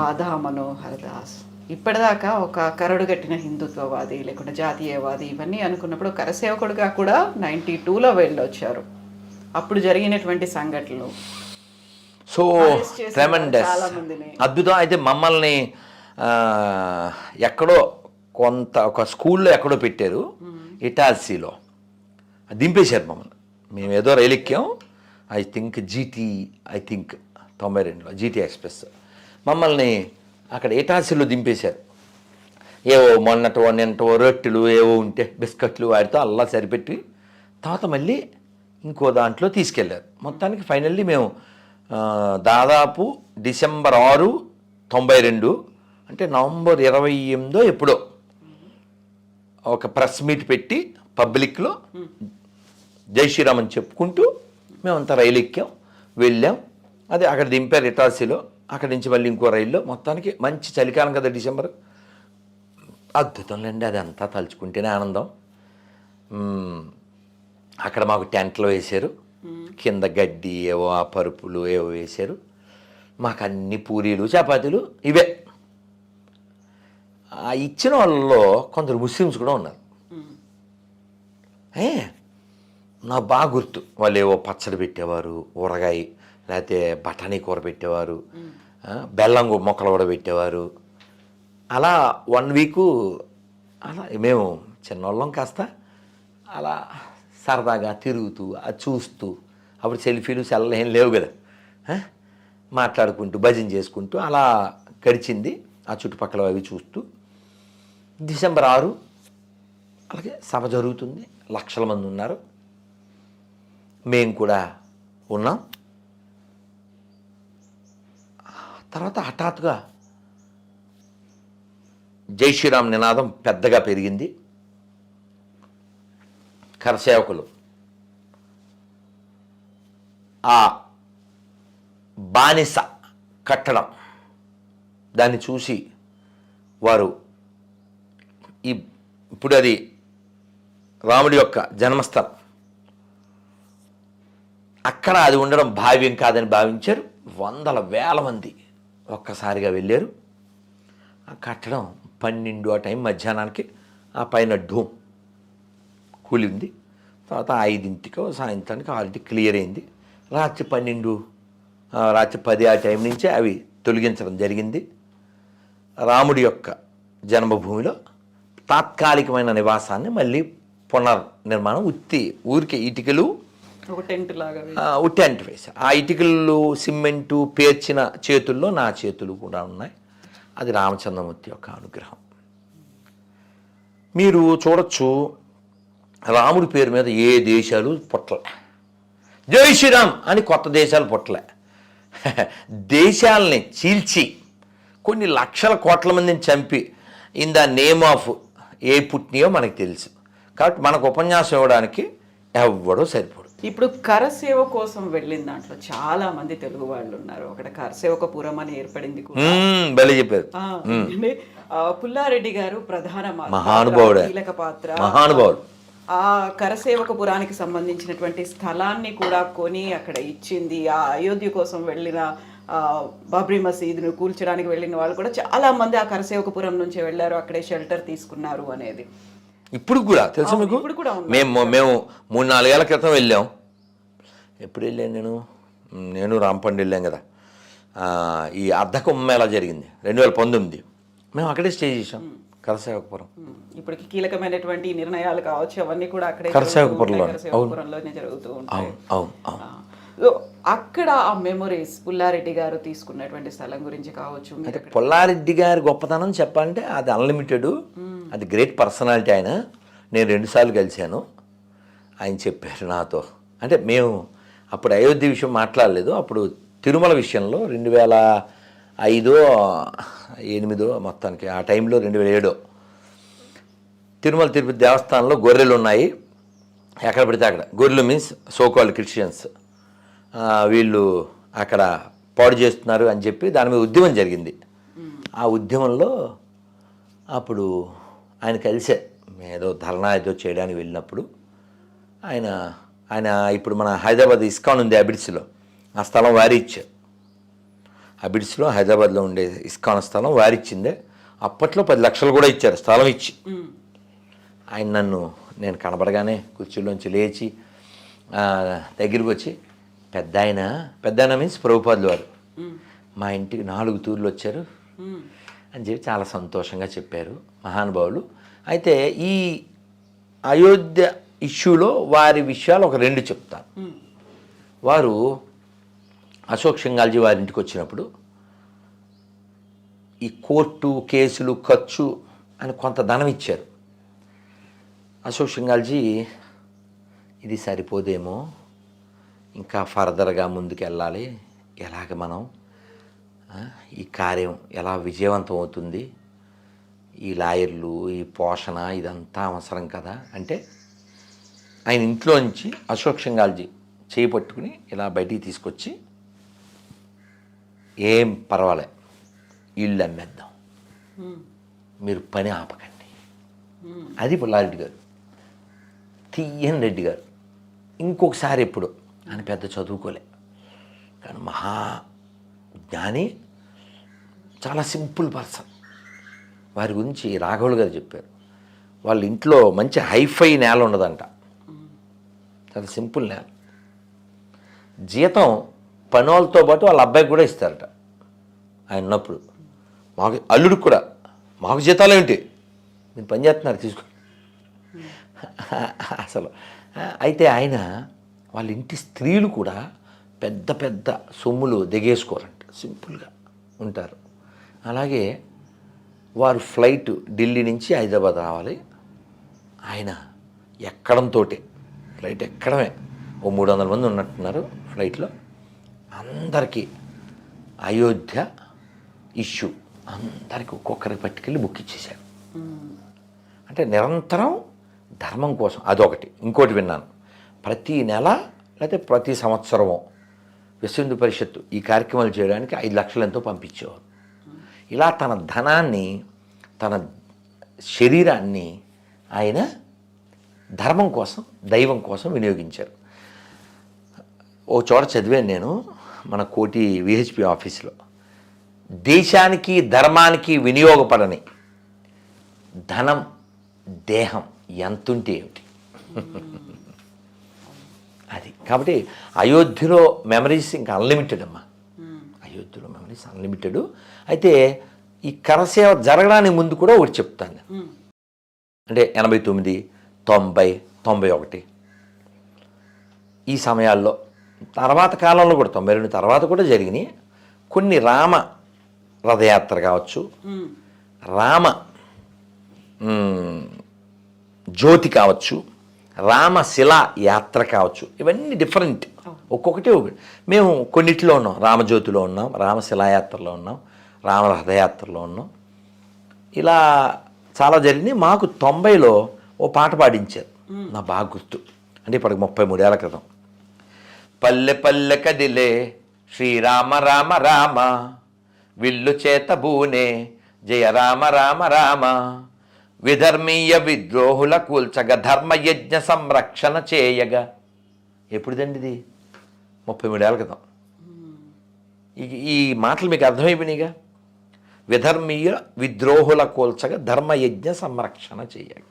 రాధా మనోహర్ దాస్ ఇప్పటిదాకా ఒక కరడుగట్టిన హిందుత్వవాది లేకుంటే జాతీయవాది ఇవన్నీ అనుకున్నప్పుడు కరసేవకుడుగా కూడా 92లో వెళ్ళొచ్చారు. అప్పుడు జరిగినటువంటి సంఘటనలు సో ట్రెమెండస్, చాలా మందిని. అద్భుతం. అయితే మమ్మల్ని ఎక్కడో ఒక స్కూల్లో ఎక్కడో పెట్టారు, ఇటాల్సీలో దింపేశారు మమ్మల్ని. మేము ఏదో రైలు ఎక్కాం, ఐ థింక్ 92లో జీటీ ఎక్స్ప్రెస్. మమ్మల్ని అక్కడ ఇటాల్సీలో దింపేశారు. ఏవో నిన్నటో రొట్టెలు ఏవో ఉంటే బిస్కెట్లు వాటితో అల్లా సరిపెట్టి తర్వాత మళ్ళీ ఇంకో దాంట్లో తీసుకెళ్ళారు. మొత్తానికి ఫైనల్లీ మేము దాదాపు డిసెంబర్ 6, 92 అంటే నవంబర్ 28 ఎప్పుడో ఒక ప్రెస్ మీట్ పెట్టి పబ్లిక్లో జై శ్రీరామ్ అని చెప్పుకుంటూ మేమంతా రైలు ఎక్కాం, వెళ్ళాం. అదే అక్కడ దింపారు ఇటాల్సీలో. అక్కడి నుంచి మళ్ళీ ఇంకో రైల్లో. మొత్తానికి మంచి చలికాలం కదా డిసెంబర్, అద్భుతంలేండి. అది అంతా తలుచుకుంటేనే ఆనందం. అక్కడ మాకు టెంట్లు వేశారు, కింద గడ్డి ఏవో ఆ పరుపులు ఏవో వేశారు. మాకు అన్ని పూరీలు చపాతీలు ఇవే. ఆ ఇచ్చిన వాళ్ళలో కొందరు ముస్లిమ్స్ కూడా ఉన్నారు. నాకు బాగా గుర్తు, వాళ్ళు ఏవో పచ్చడి పెట్టేవారు, ఊరగాయ లేకపోతే బఠానీ కూర పెట్టేవారు, బెల్లం మొక్కలు కూడా పెట్టేవారు. అలా 1 వీకు అలా మేము చిన్నవాళ్ళం కాస్త అలా సరదాగా తిరుగుతూ అది చూస్తూ, అప్పుడు సెల్ఫీలు ఏం లేవు కదా, మాట్లాడుకుంటూ భజన చేసుకుంటూ అలా గడిచింది. ఆ చుట్టుపక్కల అవి చూస్తూ డిసెంబర్ 6 అలాగే సభ జరుగుతుంది. లక్షల మంది ఉన్నారు, మేము కూడా ఉన్నాం. తర్వాత హఠాత్తుగా జై శ్రీరామ్ నినాదం పెద్దగా పెరిగింది. కరసేవకులు ఆ బానిస కట్టడం దాన్ని చూసి వారు ఇప్పుడు అది రాముడి యొక్క జన్మస్థలం, అక్కడ అది ఉండడం భావ్యం కాదని భావించారు. వందల వేల మంది ఒక్కసారిగా వెళ్ళారు. ఆ కట్టడం 12 ఆ టైం మధ్యాహ్నానికి ఆ పైన డోమ్ కూలింది. తర్వాత 5 సాయంత్రానికి 6 క్లియర్ అయింది. రాత్రి 12 రాత్రి 10 ఆ టైం నుంచే అవి తొలగించడం జరిగింది. రాముడి యొక్క జన్మభూమిలో తాత్కాలికమైన నివాసాన్ని మళ్ళీ పునర్నిర్మాణం ఊరికే ఇటుకలు టెంట్ వేశారు. ఆ ఇటుకలు సిమెంటు పేర్చిన చేతుల్లో నా చేతులు కూడా ఉన్నాయి. అది రామచంద్రమూర్తి యొక్క అనుగ్రహం. మీరు చూడొచ్చు, రాముడి పేరు మీద ఏ దేశాలు పుట్టలే, జై శ్రీరామ్ అని కొత్త దేశాలు పుట్టలే. దేశాలని చీల్చి కొన్ని లక్షల కోట్ల మందిని చంపి ఇన్ ద నేమ్ ఆఫ్ ఏ పుట్టినయో మనకు తెలుసు. కాబట్టి మనకు ఉపన్యాసం ఇవ్వడానికి ఎవ్వడో సరిపోడు. ఇప్పుడు కరసేవ కోసం వెళ్ళిన దాంట్లో చాలా మంది తెలుగు వాళ్ళు ఉన్నారు. అక్కడ కరసేవకపురం అని ఏర్పడింది. బలి చెప్పారు. పుల్లారెడ్డి గారు ప్రధాన మహానుభావుడు, కీలక పాత్ర, మహానుభావుడు. ఆ కరసేవకపురానికి సంబంధించినటువంటి స్థలాన్ని కూడా కొని అక్కడ ఇచ్చింది. ఆ అయోధ్య కోసం వెళ్ళిన బాబ్రీ మసీదును కూల్చడానికి వెళ్ళిన వాళ్ళు కూడా చాలా మంది ఆ కరసేవకపురం నుంచి వెళ్ళారు, అక్కడే షెల్టర్ తీసుకున్నారు అనేది ఇప్పుడు కూడా తెలుసు మీకు. మేము 3-4 ఏళ్ల క్రితం వెళ్ళాం. ఎప్పుడు వెళ్ళాను నేను రాంపండి వెళ్ళాం కదా. ఈ అర్ధకుంభమేళా జరిగింది 2019. మేము అక్కడే స్టే చేసాం, కరసేవకపురం. ఇప్పటికి కీలకమైనటువంటి నిర్ణయాలు కావచ్చు అవన్నీ కూడా అక్కడే కరసేవకపురంలోనే జరుగుతూ ఉంటాయి. అక్కడ ఆ మెమొరీస్ పుల్లారెడ్డి గారు తీసుకున్నటువంటి స్థలం గురించి కావచ్చు. అంటే పుల్లారెడ్డి గారి గొప్పతనం చెప్పాలంటే అది అన్లిమిటెడ్, అది గ్రేట్ పర్సనాలిటీ. ఆయన నేను 2 సార్లు కలిశాను. ఆయన చెప్పారు నాతో, అంటే మేము అప్పుడు అయోధ్య విషయం మాట్లాడలేదు, అప్పుడు తిరుమల విషయంలో 2005, 2008 మొత్తానికి ఆ టైంలో 2007 తిరుమల తిరుపతి దేవస్థానంలో గొర్రెలు ఉన్నాయి. ఎక్కడ పడితే అక్కడ గొర్రెలు మీన్స్ సోకాల్డ్ క్రిస్టియన్స్, వీళ్ళు అక్కడ పాడు చేస్తున్నారు అని చెప్పి దాని మీద ఉద్యమం జరిగింది. ఆ ఉద్యమంలో అప్పుడు ఆయన కలిసే ఏదో ధర్నా ఏదో చేయడానికి వెళ్ళినప్పుడు ఆయన ఇప్పుడు మన హైదరాబాద్ ఇస్కాన్ ఉంది అబిడ్స్లో, ఆ స్థలం వారి ఇచ్చారు. అబిడ్స్లో హైదరాబాద్లో ఉండే ఇస్కాన్ స్థలం వారిచ్చిందే. అప్పట్లో 10 లక్షలు కూడా ఇచ్చారు స్థలం ఇచ్చి. ఆయన నేను కనబడగానే కుర్చీలోంచి లేచి దగ్గరికి వచ్చి, పెద్ద ఆయన మీన్స్ ప్రభుపాదులు వారు మా ఇంటికి 4 తూర్లు వచ్చారు అని చెప్పి చాలా సంతోషంగా చెప్పారు మహానుభావులు. అయితే ఈ అయోధ్య ఇష్యూలో వారి విషయాలు ఒక 2 చెప్తాను. వారు అశోక్ సింఘాల్జీ వారి ఇంటికి వచ్చినప్పుడు ఈ కోర్టు కేసులు ఖర్చు అని కొంత ధనం ఇచ్చారు. అశోక్ సింఘాల్జీ ఇది సరిపోదేమో, ఇంకా ఫర్దర్గా ముందుకు వెళ్ళాలి, ఎలాగ మనం ఈ కార్యం ఎలా విజయవంతం అవుతుంది, ఈ లాయర్లు ఈ పోషణ ఇదంతా అవసరం కదా అంటే ఆయన ఇంట్లో నుంచి అశోక్ సింఘాల్జీ చేయి పట్టుకుని ఇలా బయటికి తీసుకొచ్చి, ఏం పర్వాలే ఇల్లు అమ్మేద్దాం, మీరు పని ఆపకండి. అది పుల్లారెడ్డి గారు, తీయన్ రెడ్డి గారు. ఇంకొకసారి ఎప్పుడు ఆయన పెద్ద చదువుకోలే కానీ మహా జ్ఞాని, చాలా సింపుల్ పర్సన్. వారి గురించి రాఘవులు గారు చెప్పారు, వాళ్ళ ఇంట్లో మంచి హైఫై నేల ఉండదంట, చాలా సింపుల్ నేల. జీతం పనోళ్ళతో పాటు వాళ్ళ అబ్బాయికి కూడా ఇస్తారట ఆయన ఉన్నప్పుడు. మాకు అల్లుడికి కూడా, మాకు జీతాలు ఏంటి, మీరు పని చేస్తున్నారు తీసుకో అసలు. అయితే ఆయన వాళ్ళ ఇంటి స్త్రీలు కూడా పెద్ద పెద్ద సొమ్ములు దిగేసుకోరంట, సింపుల్గా ఉంటారు. అలాగే వారు ఫ్లైట్ ఢిల్లీ నుంచి హైదరాబాద్ రావాలి, ఆయన ఎక్కడంతో ఫ్లైట్ ఎక్కడమే ఓ 300 మంది ఉన్నట్టున్నారు ఫ్లైట్లో. అందరికీ అయోధ్య ఇష్యూ అందరికీ ఒక్కొక్కరికి పట్టుకెళ్ళి బుక్ ఇచ్చేశారు. అంటే నిరంతరం ధర్మం కోసం అదొకటి. ఇంకోటి విన్నాను, ప్రతి నెల లేకపోతే ప్రతి సంవత్సరమో విశ్వ హిందూ పరిషత్తు ఈ కార్యక్రమాలు చేయడానికి 5 లక్షలు ఎంతో పంపించేవారు. ఇలా తన ధనాన్ని తన శరీరాన్ని ఆయన ధర్మం కోసం దైవం కోసం వినియోగించారు. ఓ చోట చదివాను నేను, మన కోటి విహెచ్పి ఆఫీస్లో, దేశానికి ధర్మానికి వినియోగపడని ధనం దేహం ఎంతుంటే ఏమిటి అది. కాబట్టి అయోధ్యలో మెమరీస్ ఇంకా అన్లిమిటెడ్ అమ్మా, అయోధ్యలో మెమరీస్ అన్లిమిటెడ్. అయితే ఈ కరసేవ జరగడానికి ముందు కూడా ఒకటి చెప్తాను, అంటే 89, 90, 91 ఈ సమయాల్లో, తర్వాత కాలంలో కూడా 92 తర్వాత కూడా జరిగినాయి కొన్ని. రామ రథయాత్ర కావచ్చు, రామ జ్యోతి కావచ్చు, రామశిలా యాత్ర కావచ్చు, ఇవన్నీ డిఫరెంట్, ఒక్కొక్కటి ఒకటి. మేము కొన్నిటిలో ఉన్నాం, రామజ్యోతిలో ఉన్నాం, రామశిలాయాత్రలో ఉన్నాం, రామ రథయాత్రలో ఉన్నాం. ఇలా చాలా జరిగినాయి. మాకు 90లో ఓ పాట పాడించారు, నా బాగా గుర్తు, అంటే ఇప్పటికి 33 ఏళ్ల క్రితం. పల్లె పల్లె కదిలే శ్రీరామ రామ రామ, విల్లు చేత బూనే జయ రామ రామ రామ, విధర్మీయ విద్రోహుల కూల్చగా ధర్మయజ్ఞ సంరక్షణ చేయగా. ఎప్పుడుదండి ఇది? 33 ఏళ్ల క్రితం. ఈ మాటలు మీకు అర్థమైపోయినాయిగా. విధర్మీయ విద్రోహుల కూల్చగా ధర్మయజ్ఞ సంరక్షణ చేయగా.